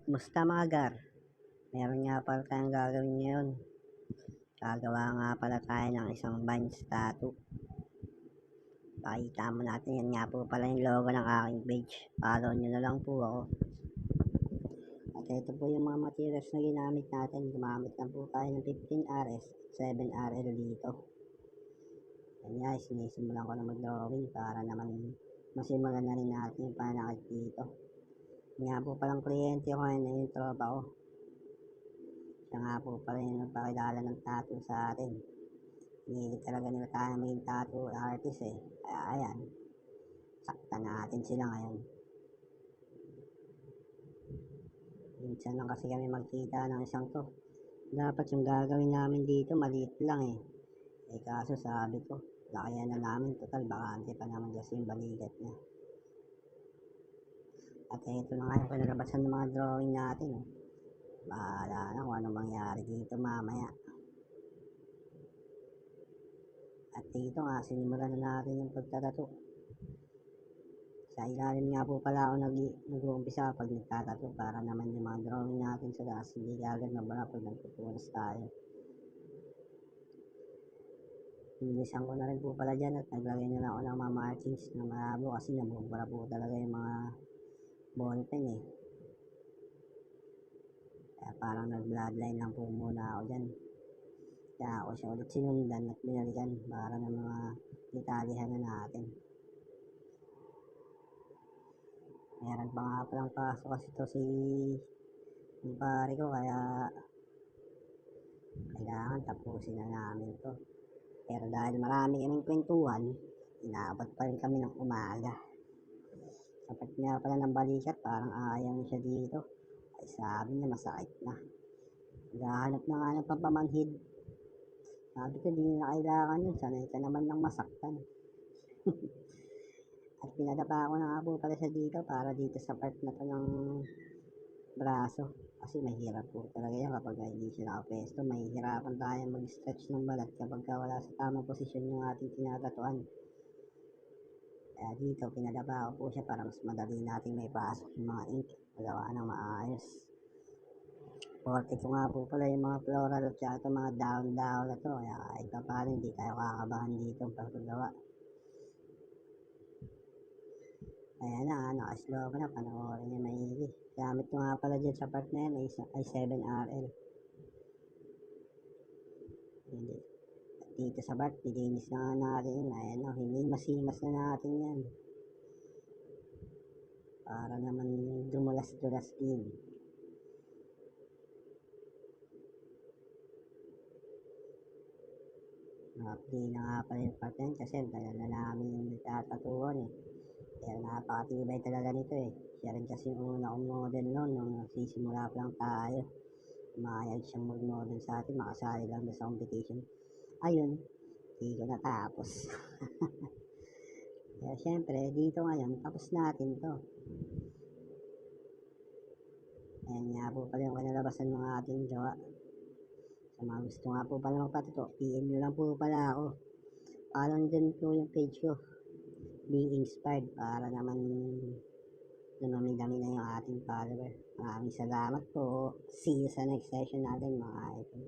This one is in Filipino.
Musta mga gar? Meron nga pala tayong gagawin ngayon. Gagawa nga pala tayo ng isang Vines tattoo. Pakita mo natin, yan nga po pala yung logo ng aking page. Follow nyo na lang po ako. At ito po yung mga materials na ginamit natin. Gumamit lang po tayo ng 15RS, 7RL dito. Yan nga, sinisimulan ko na mag-drawing para naman masimulan na rin natin yung panakit dito. Yan nga po palang kliyente ko ngayon na yung tropa ko. Siya nga po pala yung nagpakilala ng tattoo sa atin. Hindi talaga nila tayo maging tattoo artist eh. Kaya ayan, saktan natin sila ngayon. Minsan lang kasi kami magkita ng isang to. Dapat yung gagawin namin dito maliit lang eh. Eh kaso sabi ko, lakayan na namin. Total, bakante pa naman kasi yung balikat niya. At ito na nga yung pinalabasan ng mga drawing natin. Bahala na kung ano mangyari dito mamaya. At dito nga, sinimulan na natin yung pagtatato. Sa ilalim nga po pala ako nag-uumpisa pag nagtatato para naman yung mga drawing natin sa taas hindi agad mabara pag nagpupunas tayo. Inisan ko na rin po pala dyan at naglagay na lang ako ng mga markings na malabo kasi nabubara po talaga yung mga ballpen eh. Kaya parang nag-bloodline lang po muna ako dyan. Kaya ako siya ulit sinundan at binalikan para ng mga detalyehan na natin. Meron pa nga palang pasok kasi ito si pare ko kaya kailangan tapusin na namin to. Pero dahil marami kaming kwentuhan, inaabot pa rin kami ng umaga. Sapat nga pala ng balikat, parang ayaw niya siya dito. Ay sabi niya masakit na. Naghahanap na nga ng pampamanhid. Sabi ko di na kailangan yun, sanay ka naman ng masaktan. At pinadapa ko na nga po pala siya dito para dito sa part na to ng braso. Kasi mahirap po talaga yan kapag hindi siya nakapesto. Mahihirapan tayo mag-stretch ng balat kapag wala sa tamang posisyon yung ating tinatatuan. Kaya dito, pinadapa ko po siya para mas madali natin may pasok yung mga ink. Magawa ng maayos. Forte ko nga po pala yung mga floral at saka mga down na to. Kaya kahit pa paano hindi tayo kakabahan dito ang pagkagawa. Ayan na, naka-slow ko na, panoorin niya maigi. Gamit ko nga pala dyan sa part na yan ay 7RL. Hindi. Dito sa part, dilinis na natin yun. Ayan o, masimas na natin yan. Para naman dumulas-dulas din. Nakapili na nga pala yung part na yun kasi tagal na namin yung nagtatatuan eh. Pero napakatibay talaga nito eh. Siya rin kasi yung una kong model noon nung nagsisimula pa lang tayo. Umayag siyang mag-model sa atin, makasali lang sa competition. Ayun, hindi ko natapos. Kaya syempre, dito ngayon, tapos natin to. Ayan nga po pala yung kanalabasan ng ating jowa. Sa mga gusto nga po pala magpatuto, PM nyo lang po pala ako. Follow din po yung page ko. Being inspired para naman dumami-dami na yung ating follower. Maraming salamat po. See you sa next session natin mga idol.